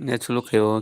Natural kayo.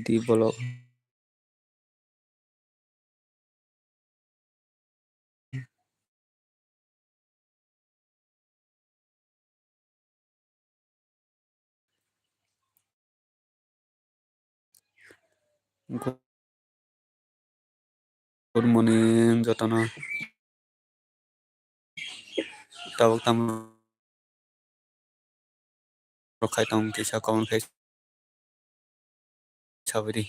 Di bolok. Good morning, Jotana. Tawag tam rokai tong kisa kawan kai sabari.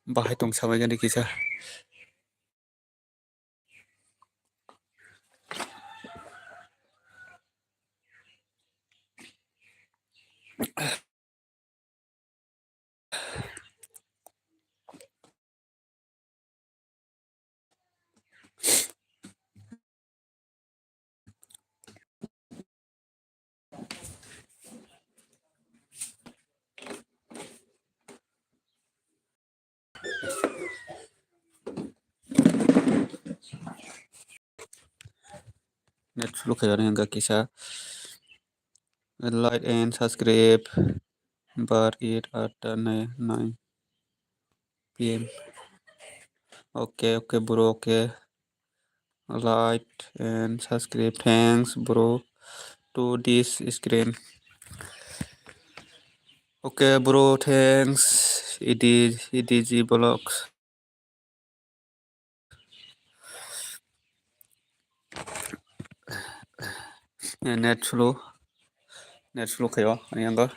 Bahai tong sabay gani kisa. Let's look at yang kisa. Like and subscribe. Bar it at 9 p.m. Okay, bro. Okay. Like and subscribe. Thanks, bro. To this screen. Okay, bro. Thanks. It is the blocks. Net slow kayo. Ayan ka.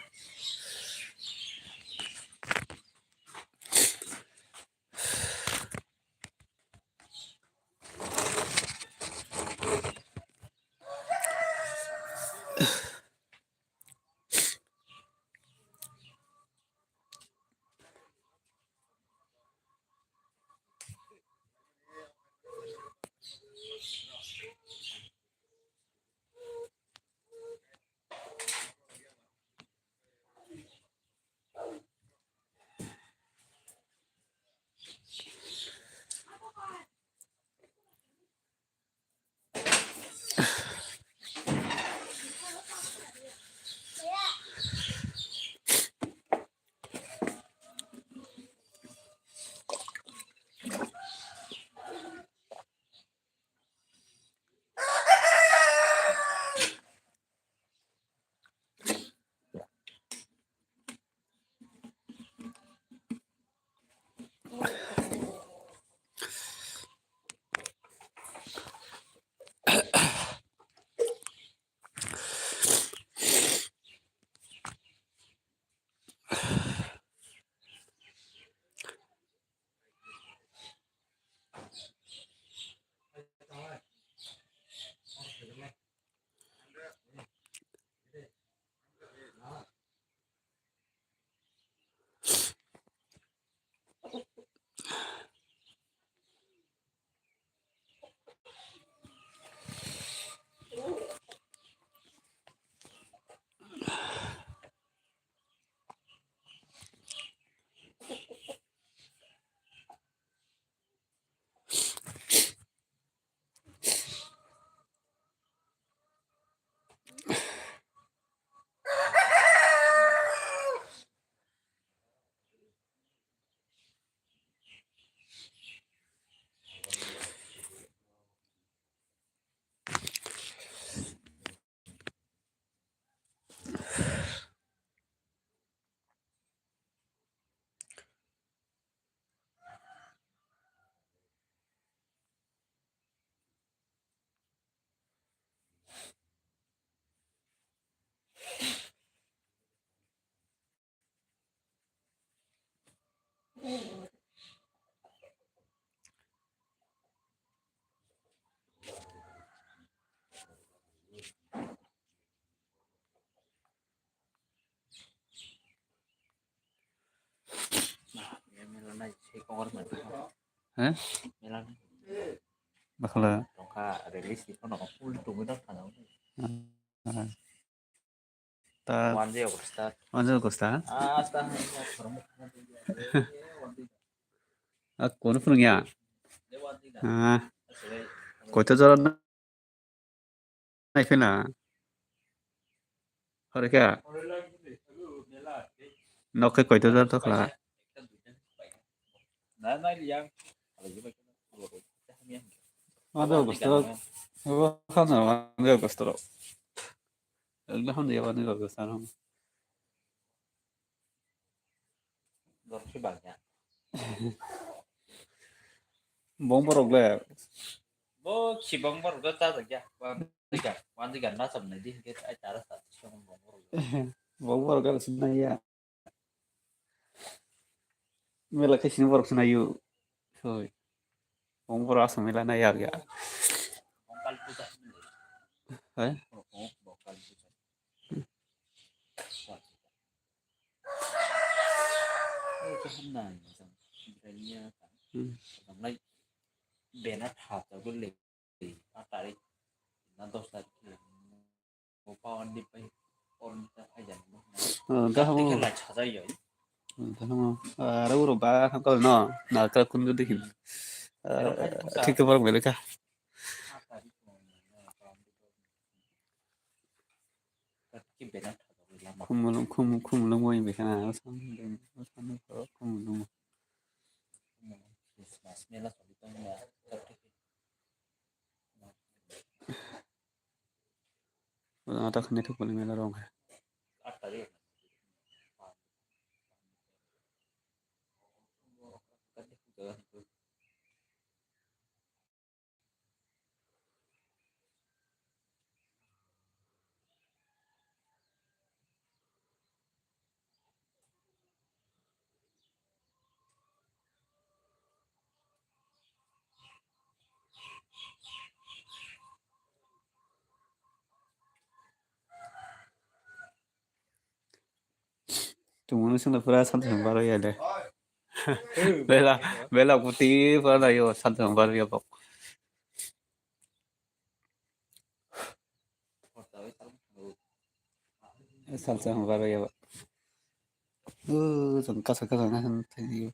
Hah? Bakal ta wanjal kosta kono punungya koito jalan naifena harika nokai koito jalan tokla wanjal kosta wanjal kosta Alhamdulillah wanjal kosta bong borok le Bo sibang baru dah tahu ya, wanti kan nasa menadi kita acara satu sama bong borok kan sunaya mela kasih borok sunayu soy bong borok asam mela na ya bongkal puja, eh bongkal puja, kehendak macam sebenarnya kan, namanya benat hati gue lebih, tarik, nanti tarik, mau pawan di pai, pawan kita aja, dah tapi mau kan lah cara ya, dah mau ada borok bah kalau no nah kalau kun tuh dihin ठीक है borok mereka benat lama, kumulung mau yang bikin apa kumulung mas mela soalnya ada kan itu paling mela dong tarik, Tunggu sih pura santai baru ya deh bela bela putih pada yo santai baru ya pok santai baru ya pak jengkas jengkas santai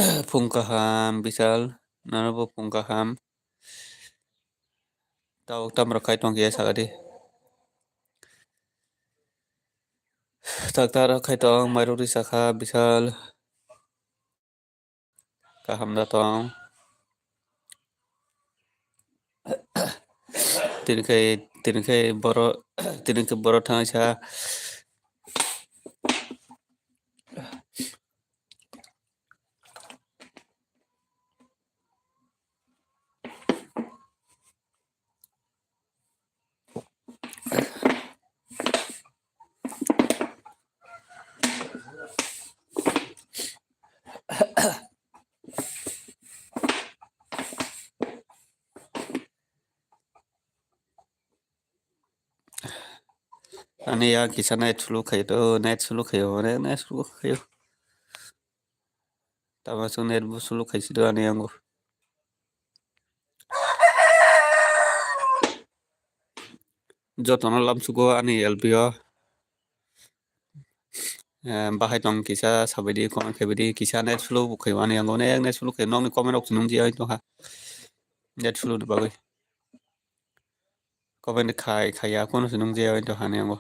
Pungkaham bisal nanabo pungkaham tau tam rakai tong kia sagadi tak rakai tong maruri sakha bisal kaham datong tinkai boro tinkai boro thang sa ani ya kisah net sulu kayo net sulu kayo tamasuk net bu sulu kayo sido ani yang jotono lam sugo ani elpio bahai tong kisah sabedi kon kebedi kisah net sulu kayo ani yang net sulu kayo nong ni komen ok nung dia itu ha net sulu de bagai komen de kai ya kono nung dia itu ha yang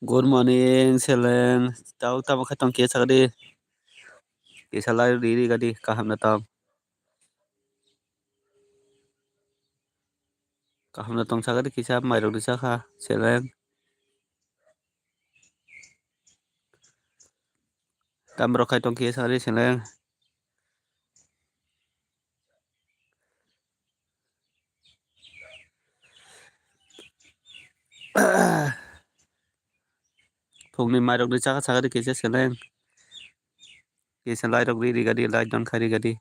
Good morning, Seleng. Tahu tahu katong kisah kadi. Kisah lain diri kadi kaham na tam. Kaham na tong sagadi kisah mai ro disa kha Seleng. Tam ro kai tong kisah kadi Seleng. Phung ni mai ro disa kha sagadi kisah Seleng. Kisah lai ro diri kadi lai don khari kadi.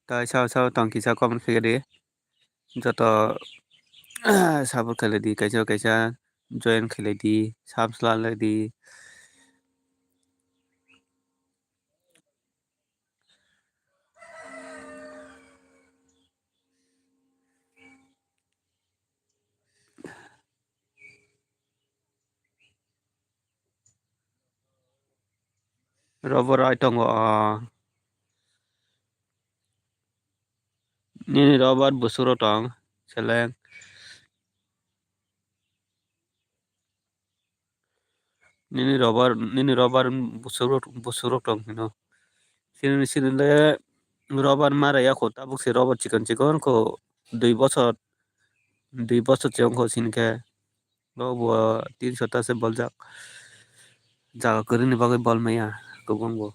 Tai sao tong kisah kom kadi. Joto sabur khale di kaisa join khale di sabsla le di. Robor ai tong ni robot busuro tong Seleng. Nini robot busuro tong no. Sini le robot mara ya ko tabuk si robot chicken ko 2 বছর chong ko sin ke lo bo 300 ta se bol jak jaga kori ni bagai bol maya ko gongo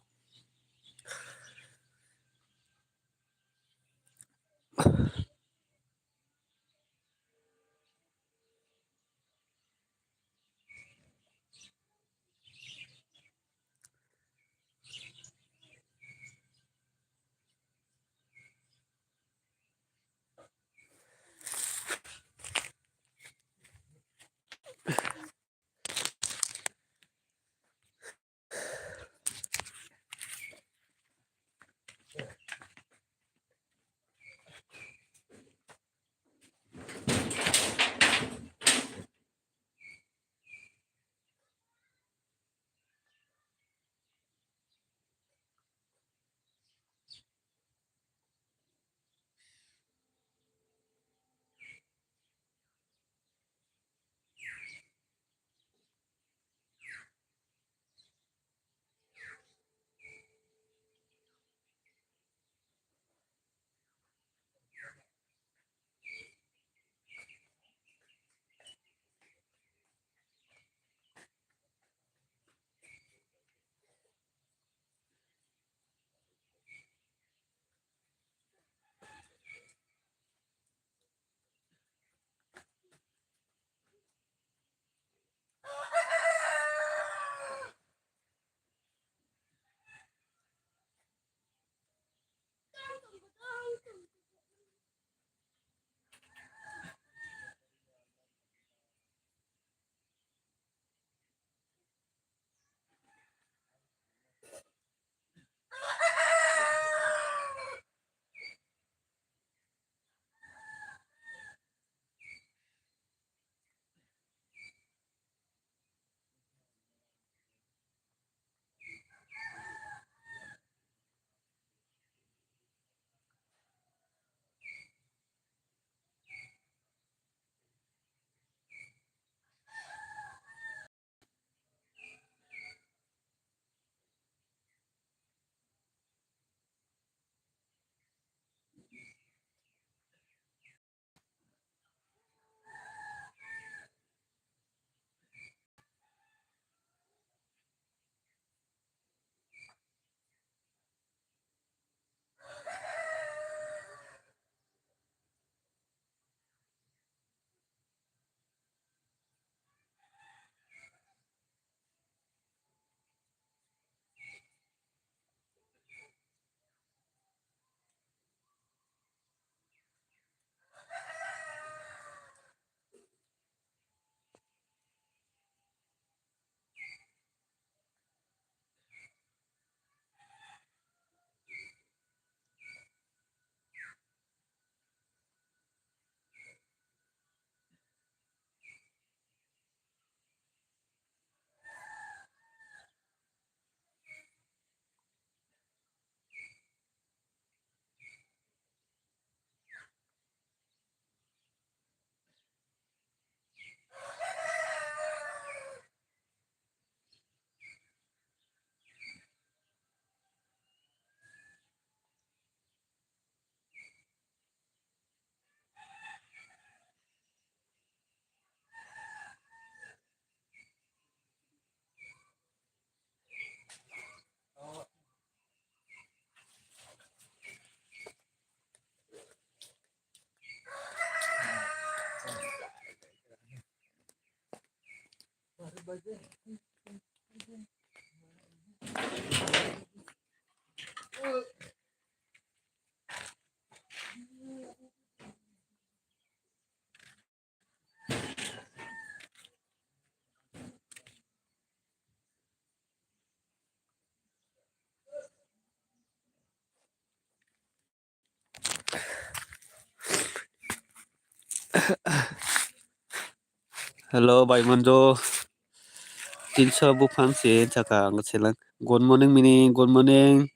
Hello, Bhai Manjo. Tinsa bufang si chaka ngasilang. Good morning, mini. Good morning.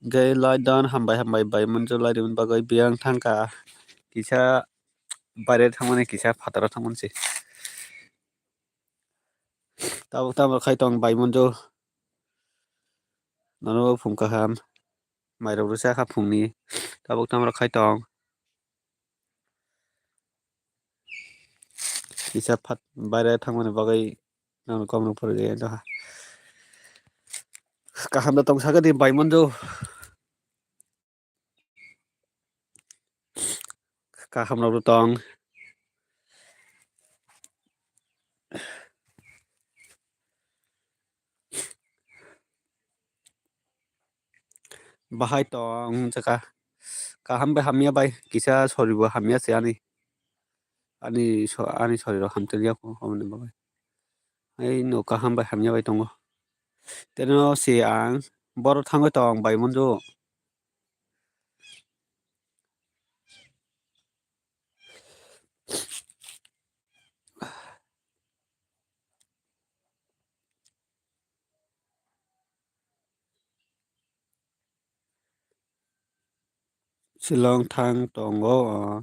Gay lie down hambai Bhai Manjo lie down bagai biang tangka. Kisah bare thamane kisah fatara thaman si. Tahu khai tong Bhai Manjo. Nano phung kaham. Mai rau rusa kha phung ni. Tahu khai tong. Kisah bare thamane bagai nano kom pergi dah. Kaham datang saga di Bhai Manjo. Kaham rau tong. Bahai tong chaka. Kaham be hamia bai. Kisah sorry bo hamia se ani. Ani sorry ro ham telia ko hamne bagai. Ai no kaham bai hamia bai tongo. Teno si ang bor thango tong Bhai Manjo. Silong thang tongo.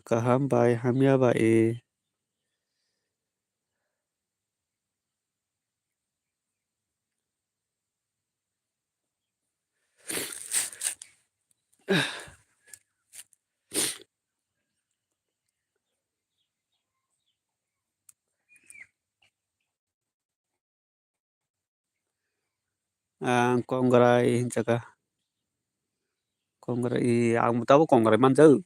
Kaham bai hamia bai. Ang kongrai chaka. Kongrai ang tahu kongrai man jau.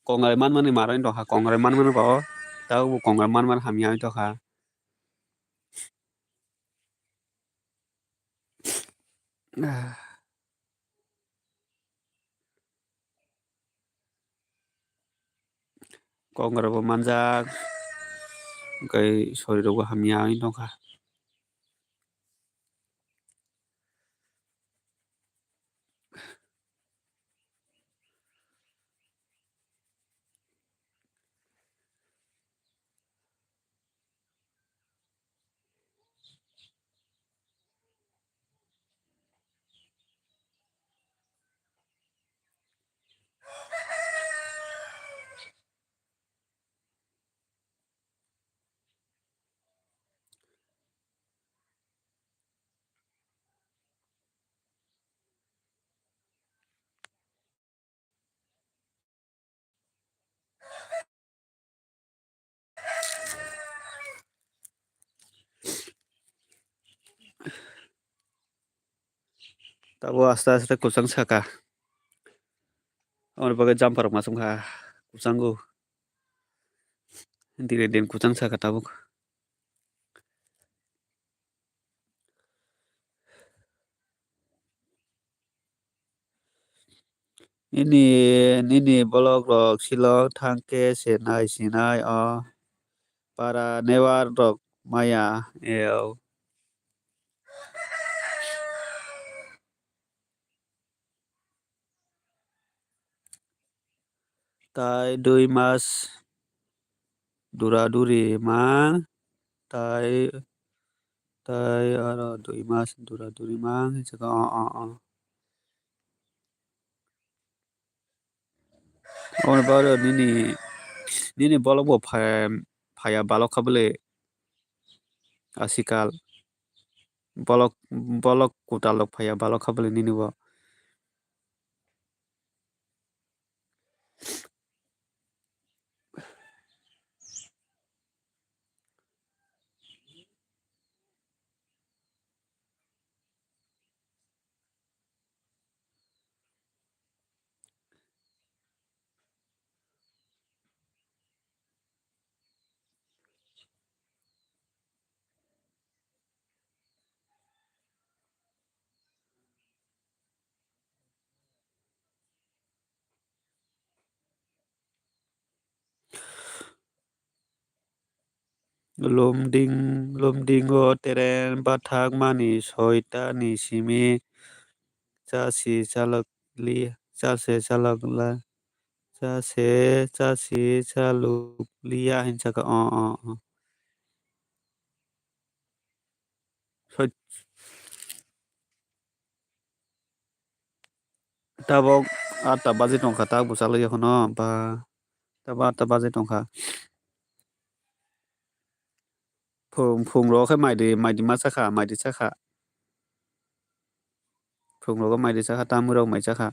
Kongrai man mani marai to ha. Kongrai man bao. Tahu kongrai man hamia to ha. Kongrai bo manjak. Kai sorry ro hamia to ha. Tahu asta kusang saka. Orang bagai jumper masuk ha. Kusanggu. Dire den kusang saka tahu. Ini bolok rok silong thangke sinai para newar rok maya eo. Tai 2 mas dura-duri mang tai aro 2 mas dura-duri mang chaka on baro nini bolok bo phaya balok khabele asikal bolok kutalok phaya balok khabele nini bo Lumdingo teren bathak mani soita ni simi chasi chalakli chase chalakla chasi chalukliya hinchaka Soi tabok 8টা baje tongkha tak bo chalai ekhono ba tabo 8টা baje tongkha phungrok khe maidi ma chakha maidi chakha phungrok maidi chakha tamurok mai chakha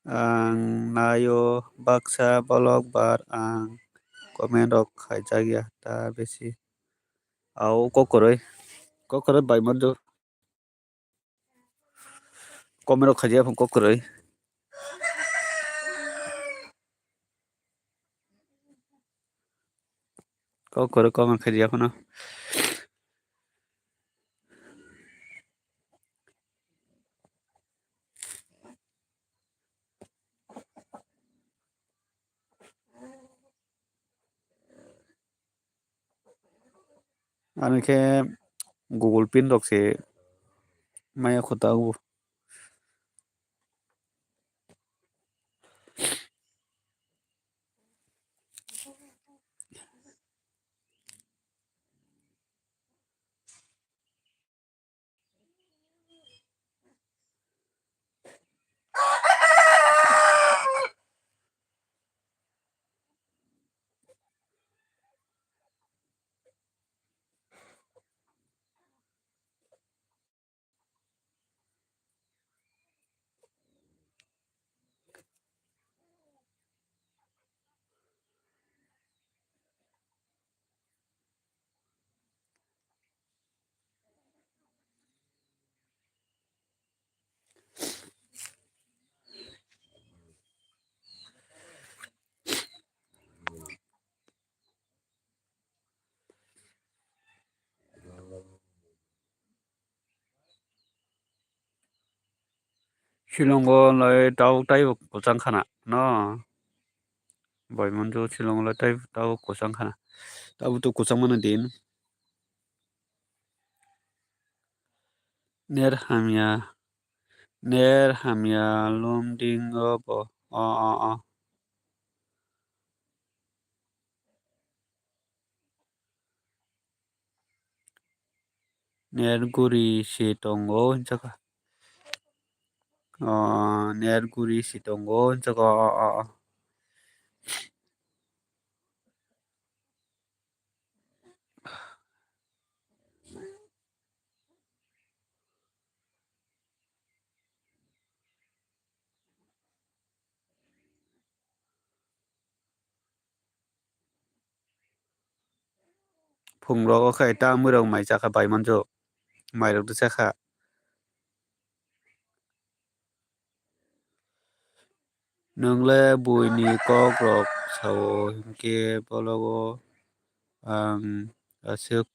ang nayo baksa bolok bar ang comment rok khaijak ta besi au kokoroi bai manjo comment rok khaijak kokoroi comment khaijak khono ani khe Google Pin rok se maya khota u Shillongo lai tau tai kusang khana no bai manjo Shillong lai tai tau kusang khana tau tu kusang mana din ner hamya lumdingo bo a ner guri si tongo hinchaka ner guri si tongo hinchaka phungrok khai ta murong mai chakha bai manjo mairok tu chakha nongle buini kokrok sao hingke bologo ang asuk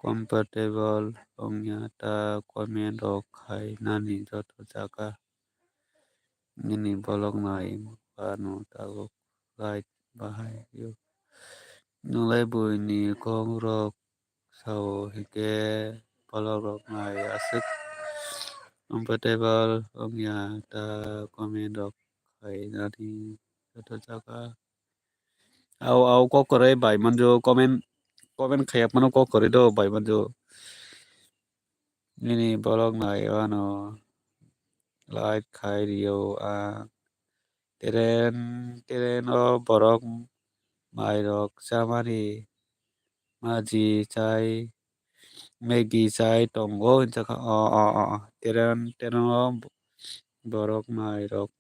compatible ongya ta comment rok khai nani joto jaga nini bolok nai pano tago right bahai yo nongle buini kokrok sao hingke bolok rok nai asuk compatible ongya ta comment rok khai nani joto jaga au kokoroi bai manjo comment khayap mano kokoroi do bai manjo nini bolok nai ano like khai rio teren o borok mai rok chamani maji chai Maggie chai tongo hinchaka teren o borok mai rok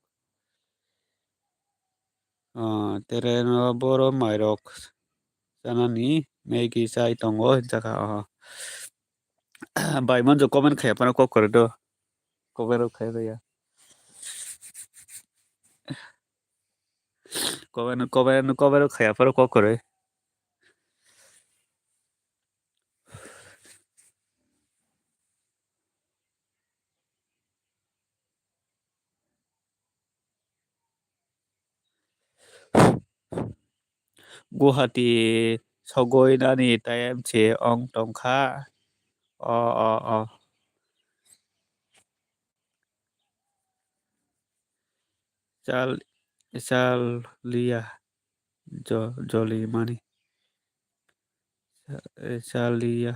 teren o borok mai rok chanani Maggie chai tongo hinchaka bai manjo comment khayap mano kokoroi do comment rok khai ya comment rok khayap mano kokoroi Guwahati सगयनानि टाइमसे अं टंखा अ चाल चाल लिया जली मानी चालिया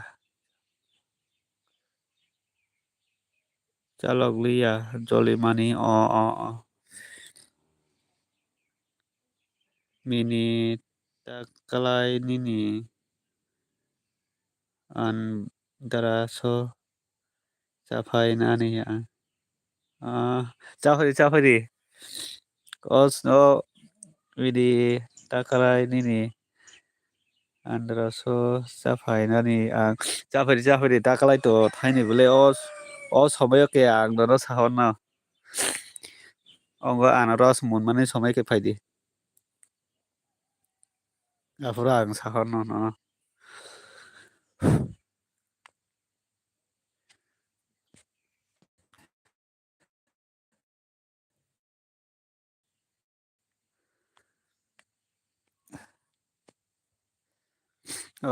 चालक लिया जली मानी अ मिनि ताकलाय निनि Antaraso Safainani Safari also Vidi Takalai Nini Antaraso Safainani Safari Takalai to Tiny Villeos all Soboke ang Doros Hona Ongo Anaros Moon Money so make a pidi Afrang Sahona no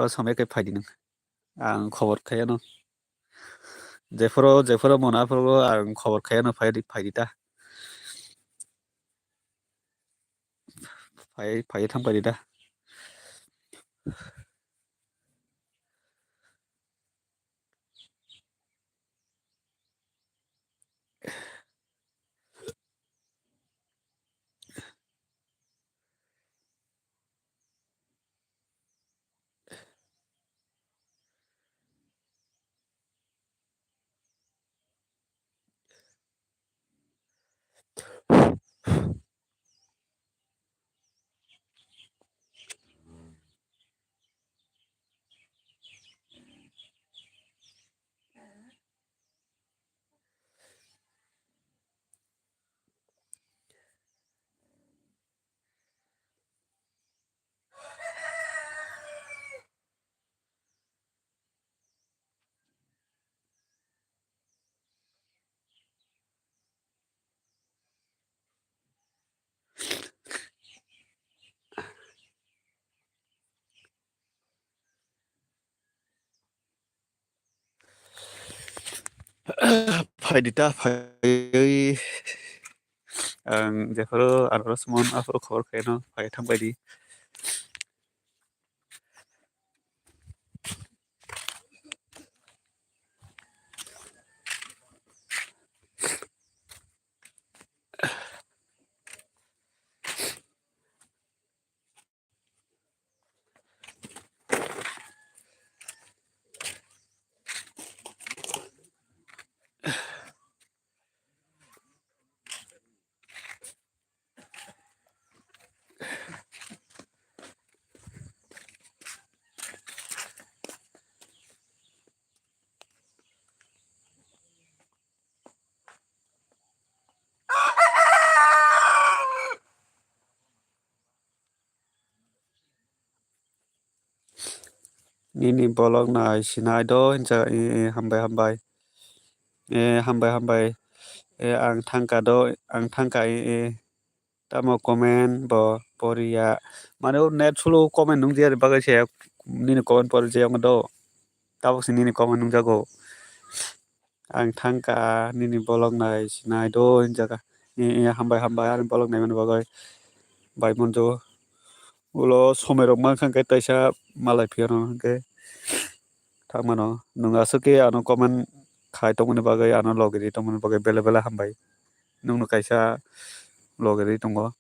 so make a pidi ang covered Kayano Jeffro Monafro ang covered Kayano Pidita Pai Tampadita Pidita Pai Jeffro Arosmon Afro Corcano Pai Tambadi Nini bolong na sinaido hinja hambai hambai ang tangka tamo komen bo poria mane net sulu komen nung dia bagai saya nini komen por dia ngado tabo sini nini komen nung jago ang tangka nini bolong na sinaido hinja ka hambai ang bolong na mana bagai bai monjo ulo somerok man kan kai taisa malai piano ke thamano nung asuke ano komen khai tongmani bagai ano logiri tongmani bagai bela hambai nung no kaisa logiri tongo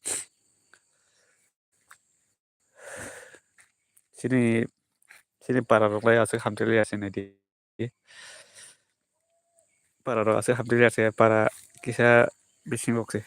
sini para roklai asik hamteli asini di para ro asik hamteli asik para kisa bising boxe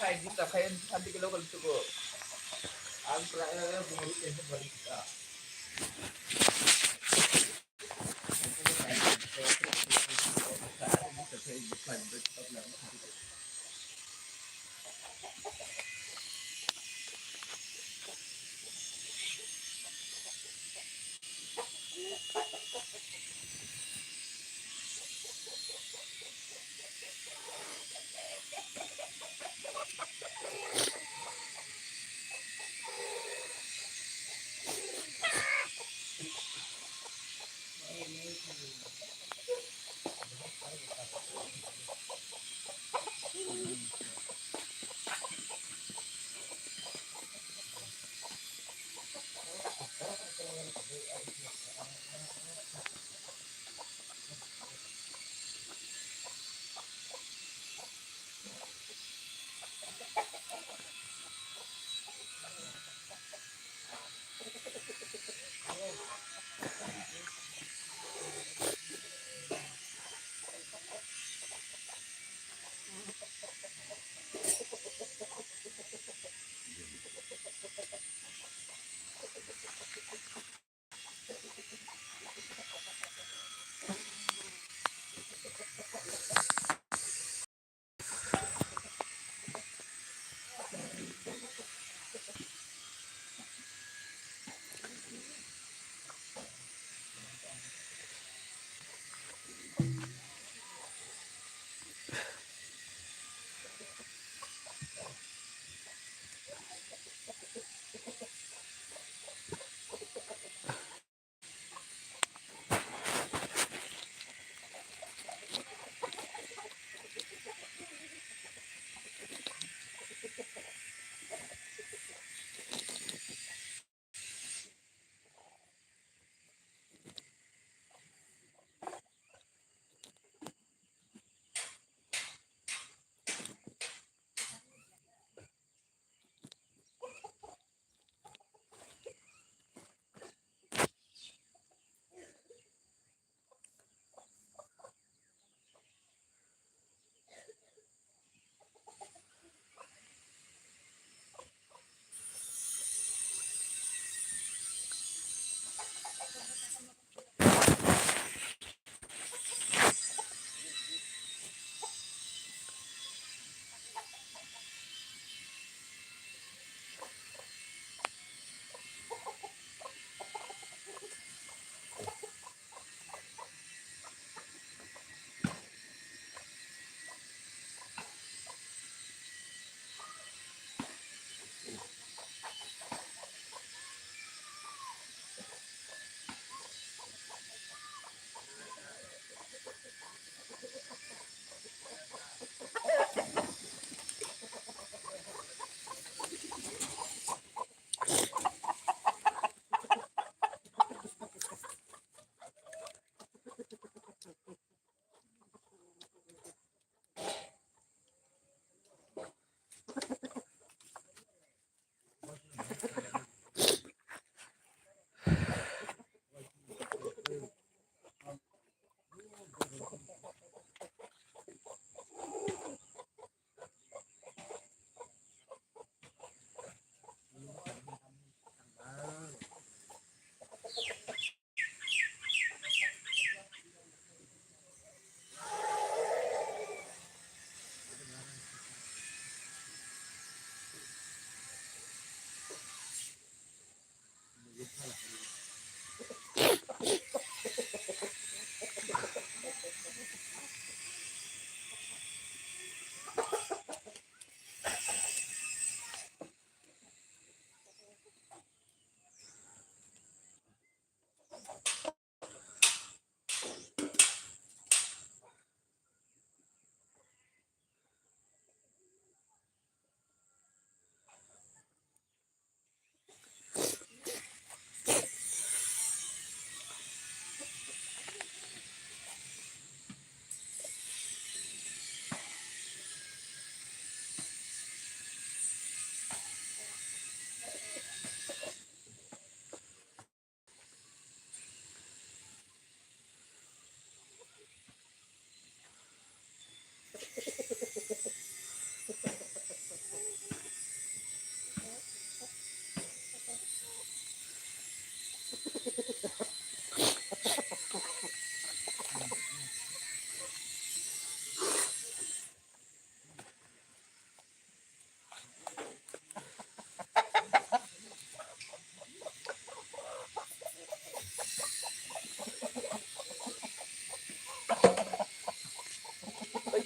Kayak gitu, kayak nanti kalau cukup. Aku terakhir beli itu balik.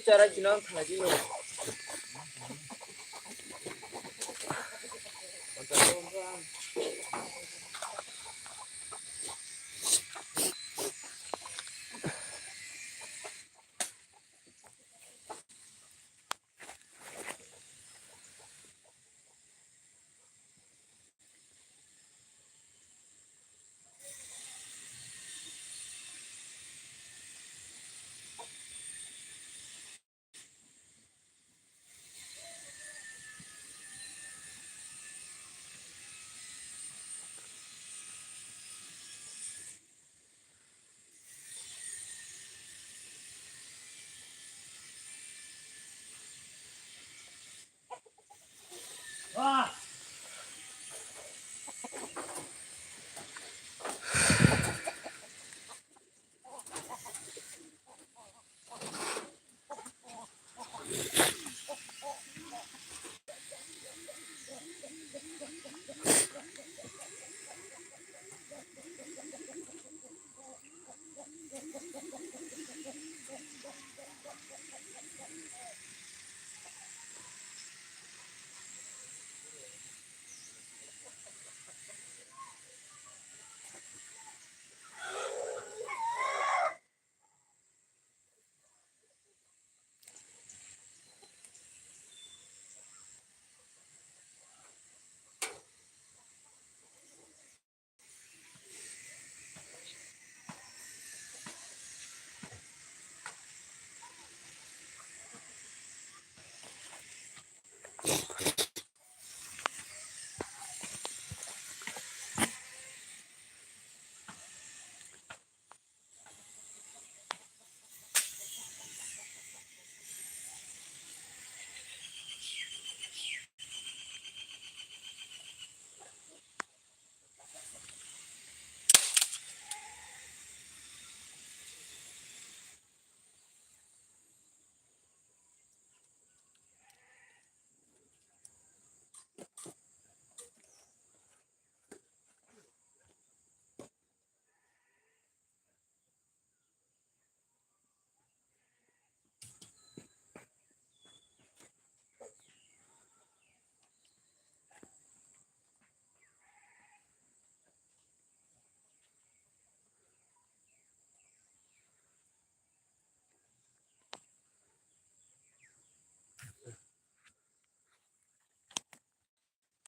Cara jinong lagi nih.